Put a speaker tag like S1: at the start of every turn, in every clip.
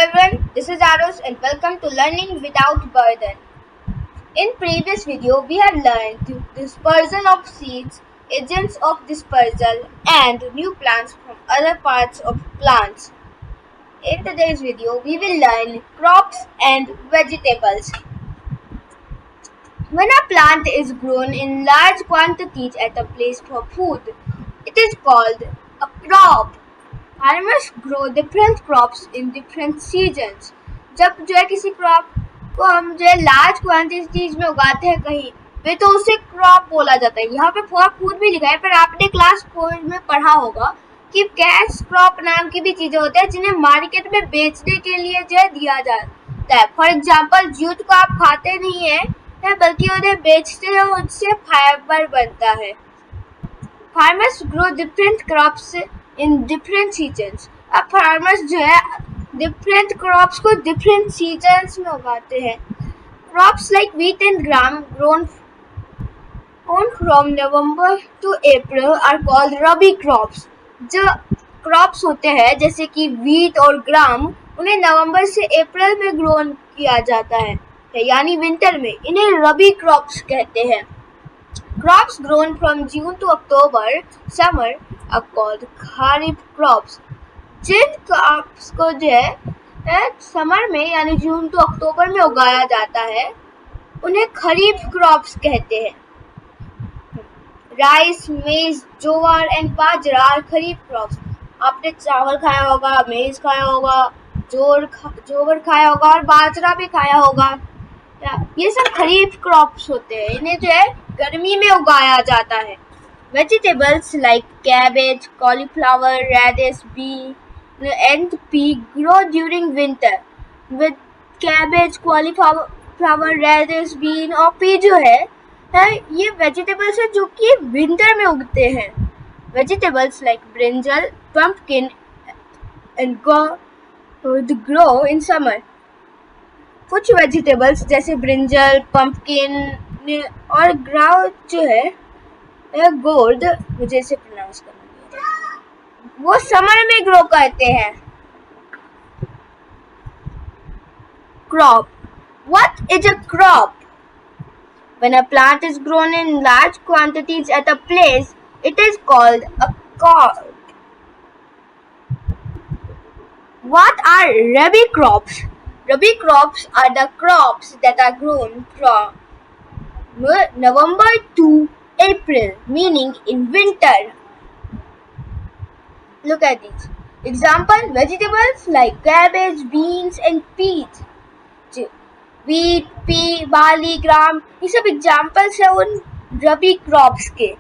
S1: everyone, this is Aros and welcome to Learning Without Burden. In previous video, we have learned the dispersal of seeds, agents of dispersal and new plants from other parts of plants. In today's video, we will learn crops and vegetables. When a plant is grown in large quantities at a place for food, it is called a crop. Farmers grow different crops in different seasons. जब जो है किसी crop को हम जो है large quantities में उगाते हैं कहीं पे तो उसे क्रॉप बोला जाता है। यहाँ पे फॉर फूड भी लिखा है, पर आपने क्लास 4 में पढ़ा होगा कि कैश क्रॉप नाम की भी चीजें होती है जिन्हें मार्केट में बेचने के लिए जो है दिया जाता है। फॉर एग्जाम्पल जूट को आप खाते नहीं है बल्कि उन्हें बेचते हैं, उससे फाइबर बनता है। Farmers grow different crops in different seasons. अब फार्मर्स जो है डिफरेंट क्रॉप्स को डिफरेंट सीजन्स में उगाते हैं। Crops like wheat and gram grown from November to April are called rabi crops. जो क्रॉप्स होते हैं जैसे कि व्हीट और ग्राम, उन्हें नवंबर से अप्रैल में ग्रोन किया जाता है यानी विंटर में। इन्हें रबी क्रॉप्स कहते हैं। Crops grown from June to October, summer, are called kharif crops. जिन क्रॉप्स को जो है समर में यानी जून टू अक्टूबर में उगाया जाता है उन्हें खरीफ क्रॉप्स कहते हैं। Rice, maize, jowar and bajra are kharif crops. आपने चावल खाया होगा, मेज खाया होगा, जोवर खाया होगा और बाजरा भी खाया होगा। ये सब खरीफ क्रॉप्स होते हैं। इन्हें जो है गर्मी में उगाया जाता है। Vegetables like cabbage, cauliflower, radish, bean and pea grow during winter. With cabbage, cauliflower, radish, bean और पी जो है ये वेजिटेबल्स है जो कि विंटर में उगते हैं। Vegetables like brinjal, pumpkin and grow in summer. कुछ वेजिटेबल्स जैसे ब्रिंजल, पंपकिन और ग्राउ जो है गोर्ड, मुझे इसे प्रोनाउंस करना है, वो समर में ग्रो करते हैं। Crop. What is a crop? When a plant is grown in large quantities at a place, it is called a crop. What are rabi crops? Rabi crops are the crops that are grown from November to April, meaning in winter. Look at these. Example, vegetables like cabbage, beans and peas. Wheat, pea, barley, gram, ये सब examples है उन रबी crops के।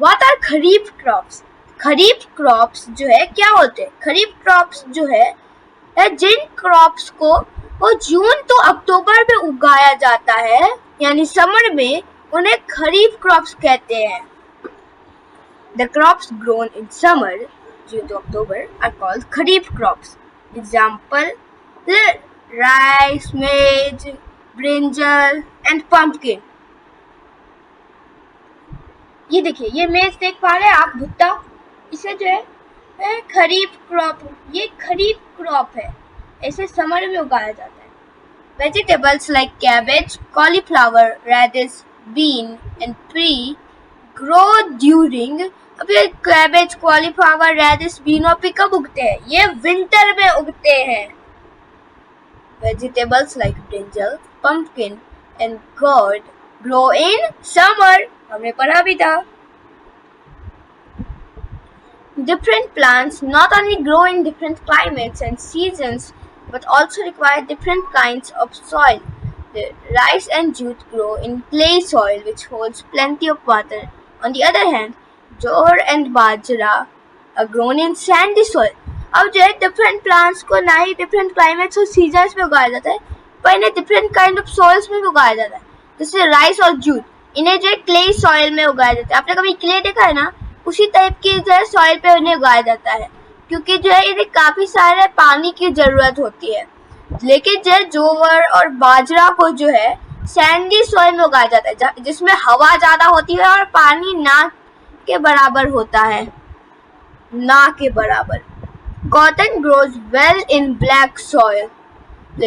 S1: What are kharif crops? Kharif crops जो है क्या होते हैं? खरीफ crops जो है जिन क्रॉप्स को वो जून तो अक्टूबर में उगाया जाता है यानी समर में, उन्हें खरीफ क्रॉप्स कहते हैं। The crops grown in summer, June to October, are called kharif crops. Example, rice, maize, brinjal and pumpkin. ये देखिए, ये मेज देख पा रहे हैं आप, भुट्टा, इसे जो है खरीफ क्रॉप, ये खरीफ क्रॉप है, इसे समर में उगाया जाता है। Vegetables like cabbage, cauliflower, radish, bean and pea grow during. अब ये कैबेज, कॉलीफ्लावर, रेडिश, बीन और पी कब उगते हैं? ये विंटर में उगते हैं। Vegetables like brinjal, pumpkin and gourd grow in summer, हमने पढ़ा भी था। Different plants not only grow in different climates and seasons but also require different kinds of soil. The rice and jute grow in clay soil which holds plenty of water. On the other hand, jowar and bajra are grown in sandy soil. अब जो है different plants को ना ही different climates और seasons में उगाया जाता है, पर इन्हें different kind of soils में भी उगाया जाता है। जैसे राइस और जूट, इन्हें जो है clay soil में उगाया जाता है। आपने कभी clay देखा है ना? उसी टाइप की जो है सॉइल पे उन्हें उगाया जाता है, क्योंकि जो है इन्हें काफी सारे पानी की जरूरत होती है। लेकिन जो है जोवर और बाजरा को जो है सैंडी सॉइल में उगाया जाता है जिसमें हवा ज्यादा होती है और पानी ना के बराबर होता है, ना के बराबर। Cotton grows well in black soil.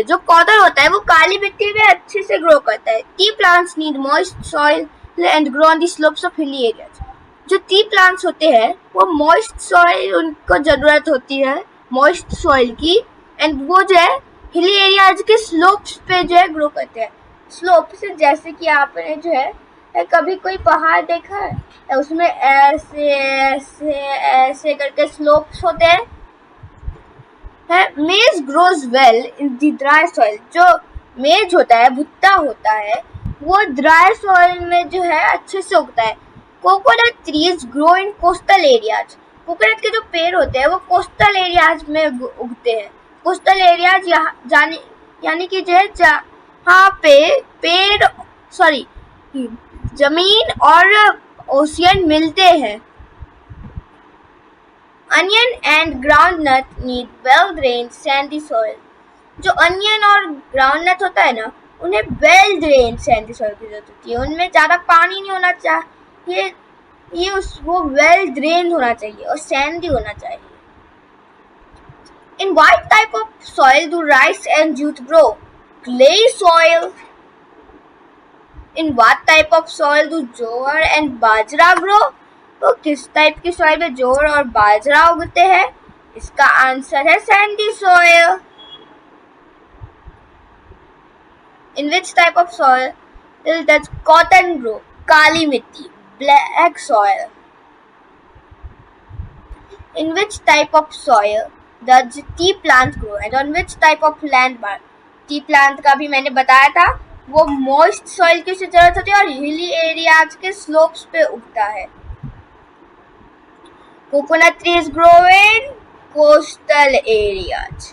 S1: जो कॉटन होता है वो काली मिट्टी में अच्छे से ग्रो करता है। T plants need moist soil and grow on the slopes of hilly areas. जो टी प्लांट्स होते हैं वो मॉइस्ट सॉइल उनको जरूरत होती है, मॉइस्ट सॉइल की, एंड वो जो है हिली एरियाज के स्लोप्स पे जो है ग्रो करते हैं। स्लोप से जैसे कि आपने जो है कभी कोई पहाड़ देखा है, उसमें ऐसे ऐसे ऐसे करके स्लोप्स होते हैं। मेज grows well in the dry soil. जो मेज होता है, भुट्टा होता है, वो ड्राई सॉइल में जो है अच्छे से उगता है। Coconut trees grow in coastal areas. Coconut के जो पेड़ होते हैं वो कोस्टल एरियाज में उगते हैं। कोस्टल एरियाज यानी कि जो है जहाँ पे पेड़ जमीन और ओशियन मिलते हैं। Onion and groundnut need well-drained sandy soil. जो अनियन और ग्राउंडनट होता है ना, उन्हें वेल ड्रेन सैंडी सॉइल की जरूरत होती है। उनमें ज़्यादा पानी नहीं होना चाहिए, वो वेल ड्रेन होना चाहिए और सैंडी होना चाहिए। In what type of soil do rice and jute grow? Clay soil. In what type of soil do jowar and bajra grow? तो किस टाइप की सॉइल में जोर और बाजरा उगते हैं? इसका आंसर है sandy soil. In which type of soil does cotton grow? काली मिट्टी, black soil. In which type of soil does tea plant grow and on which type of land mark? Tea plant का भी मैंने बताया था, वो moist soil की जरूरत होती है और हिली एरियाज के स्लोप्स पे उगता है। Coconut trees grow in coastal areas.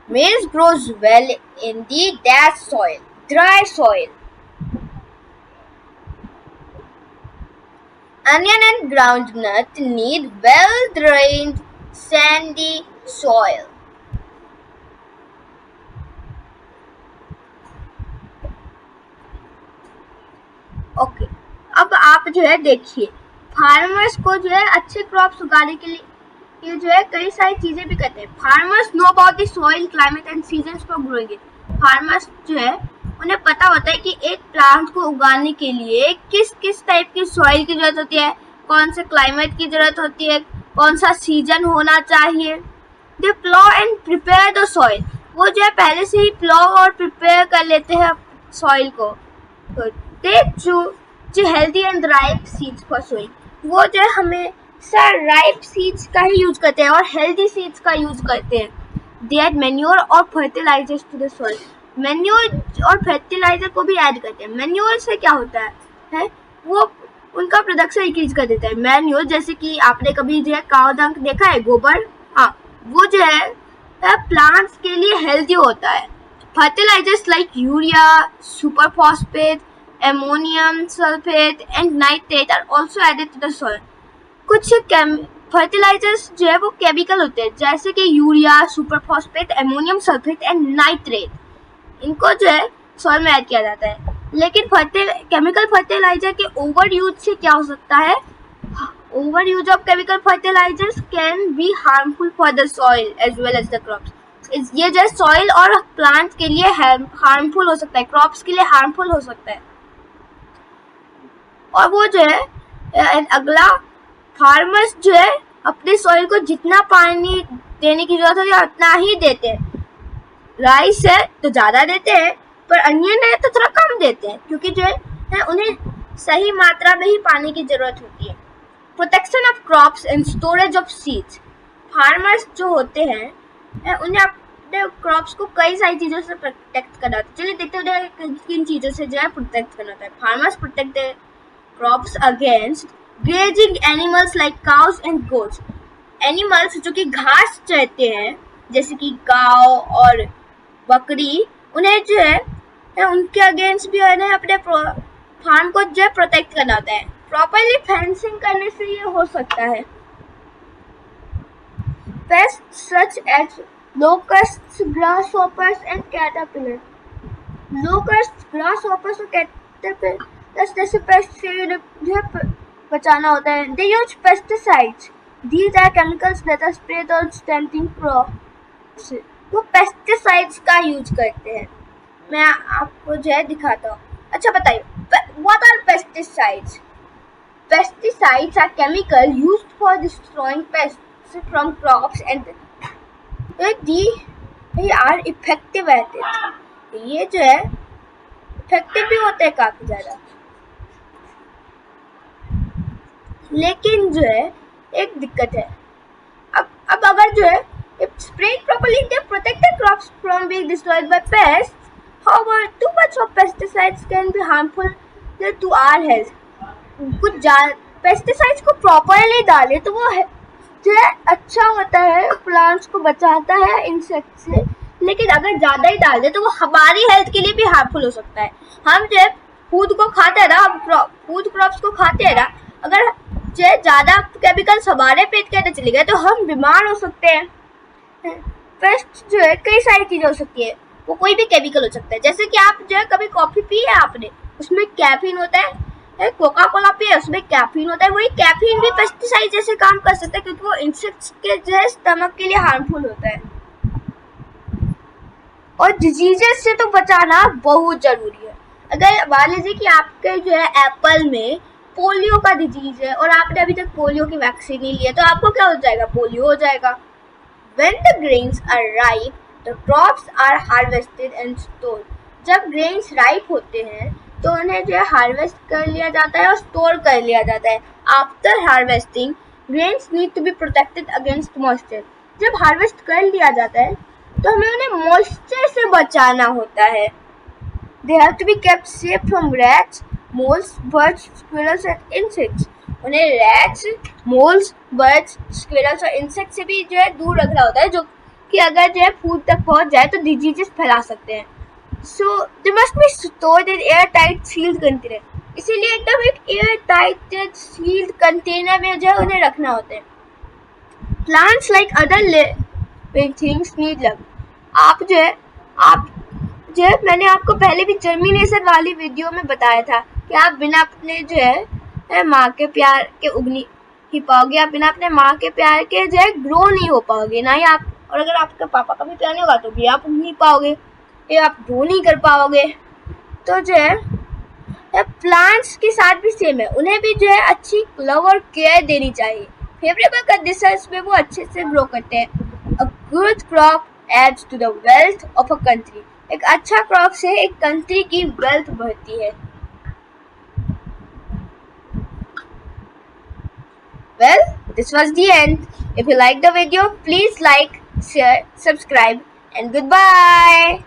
S1: Maize grows well in the dash soil, dry soil. Onion and groundnut need well-drained, sandy soil. Okay. अब आप जो है देखिए, फार्मर्स को जो है अच्छे क्रॉप्स उगाने के लिए जो है कई सारी चीजें भी करते हैं। Farmers know about the soil, climate and seasons for growing it. Farmers जो है उन्हें पता होता है कि एक प्लांट को उगाने के लिए किस किस टाइप की सॉइल की जरूरत होती है, कौन से क्लाइमेट की जरूरत होती है, कौन सा सीजन होना चाहिए। They plough and prepare the soil. वो जो है पहले से ही प्लॉ और प्रिपेयर कर लेते हैं सॉइल को। तो दे जो healthy and ripe seeds for sowing. वो जो है हमेशा राइप सीड्स का ही यूज करते हैं और हेल्दी सीड्स का यूज करते हैं। दे ऐड मैन्योर और fertilisers to the soil. Manure और फर्टिलाइजर को भी ऐड करते हैं। मैन्योर से क्या होता है वो उनका प्रोडक्शन इंक्रीज कर देता है। मैन्योर जैसे कि आपने कभी जो है काव डंक देखा है, गोबर, हाँ, वो जो है प्लांट्स के लिए हेल्दी होता है। Fertilisers like urea, super phosphate, ammonium sulfate and nitrate are also added to the soil. कुछ फर्टिलाइजर्स जो है वो केमिकल होते हैं, जैसे कि urea, super phosphate, ammonium sulphate and nitrate. इनको जो है सॉइल में ऐड किया जाता है। लेकिन केमिकल फर्टिलाइजर के ओवर यूज से क्या हो सकता है? Over use of chemical fertilisers can be harmful for the soil as well as the crops. ये जो सॉइल और प्लांट के लिए हार्मफुल हो सकता है, क्रॉप्स के लिए हार्मफुल हो सकता है। और वो जो है अगला, फार्मर्स जो है अपने सॉइल को जितना पानी देने की जरूरत है उतना ही देते हैं। राइस है तो ज़्यादा देते हैं, पर अनियन है तो थोड़ा कम देते हैं, क्योंकि जो है उन्हें सही मात्रा में ही पानी की जरूरत होती है। Protection of crops and storage of seeds. Farmers जो होते हैं उन्हें अपने क्रॉप्स को कई सारी चीज़ों से प्रोटेक्ट करना होता है। चलिए देखते हैं किन चीज़ों से जो है प्रोटेक्ट करना होता है। Farmers protect crops against grazing animals like cows and goats. Animals जो कि घास चरते हैं, जैसे कि गांव और बकरी, उन्हें जो है उनके अगेंस्ट भी उन्हें अपने फार्म को जो है प्रोटेक्ट करना होता है। प्रॉपरली फेंसिंग करने से ये हो सकता है। Pests such as locusts, grasshoppers and caterpillars. Locusts, grasshoppers और caterpillars जैसे पेस्ट से जो है बचाना होता है, they use pesticides. These are chemicals that are sprayed on stunting crops. वो पेस्टिसाइड्स का यूज करते हैं. मैं आपको जो है दिखाता हूँ. अच्छा बताइए, what are pesticides? Pesticides are chemicals used for destroying pests from crops and they are effective at it. ये जो है इफेक्टिव भी होते हैं काफी ज्यादा. लेकिन जो है एक दिक्कत है. अब अगर जो है if sprayed properly they protect the crops from being destroyed by pests. However, too much of pesticides can be harmful to our health. कुछ पेस्टिसाइड्स को प्रॉपरली डाले तो वो जो है अच्छा होता है, प्लांट्स को बचाता है इंसेक्ट से. लेकिन अगर ज़्यादा ही डाल दे तो वो हमारी हेल्थ के लिए भी हार्मफुल हो सकता है. हम जो है फूड को खाते हैं ना, फूड क्रॉप्स को खाते हैं ना, अगर जो है ज़्यादा केमिकल्स हमारे पेट के अंदर चले गए तो हम बीमार हो सकते हैं. पेस्ट जो है कई सारी चीज़ें हो सकती है, वो कोई भी केमिकल हो सकता है. जैसे कि आप जो है कभी कॉफ़ी पी है आपने, उसमें कैफीन होता है. कोका कोला पिए, उसमें कैफीन होता है. वही कैफीन भी पेस्टिसाइड जैसे काम कर सकता है क्योंकि वो इंसेक्ट्स के जो है स्टमक के लिए हार्मफुल होता है. और डिजीजेस से तो बचाना बहुत जरूरी है. अगर मान लीजिए कि आपके जो है एप्पल में पोलियो का डिजीज है और आपने अभी तक पोलियो की वैक्सीन नहीं ली है तो आपको क्या हो जाएगा, पोलियो हो जाएगा. When the grains are ripe, the crops are harvested and stored. जब ग्रेन्स राइप होते हैं तो उन्हें जो है हार्वेस्ट कर लिया जाता है और स्टोर कर लिया जाता है. After harvesting grains need to be protected against moisture. जब हार्वेस्ट कर लिया जाता है तो हमें उन्हें मॉइस्चर से बचाना होता है. They have to be kept safe from rats, moles, birds, squirrels and insects. उन्हें रैट्स, मोल्स, बर्ड्स, स्क्विरल्स और इंसेक्ट से भी जो है दूर रखना होता है, जो कि अगर जो है फूड तक पहुंच जाए तो डिजीजेस फैला सकते हैं. So they must be stored in air tight sealed container. इसीलिए एकदम एक एयर टाइट सील्ड कंटेनर में जो है उन्हें रखना होता है. Plants like other living things need love. आप जो है मैंने आपको पहले भी जर्मिनेशन वाली वीडियो में बताया था कि आप बिना अपने जो है माँ के प्यार के उग नहीं पाओगे. आप बिना अपने माँ के प्यार के जो है ग्रो नहीं हो पाओगे, ना ही आप. और अगर आपके पापा का भी प्यार नहीं होगा तो भी आप उग नहीं पाओगे, या आप ग्रो नहीं कर पाओगे. तो जो है प्लांट्स के साथ भी सेम है, उन्हें भी जो है अच्छी लव और केयर देनी चाहिए. फेवरेबल कंडीशंस में वो अच्छे से ग्रो करते हैं. A good crop adds to the wealth of a country. एक अच्छा क्रॉप से एक कंट्री की वेल्थ बढ़ती है. Well, this was the end. If you like the video, please like, share, subscribe, and goodbye.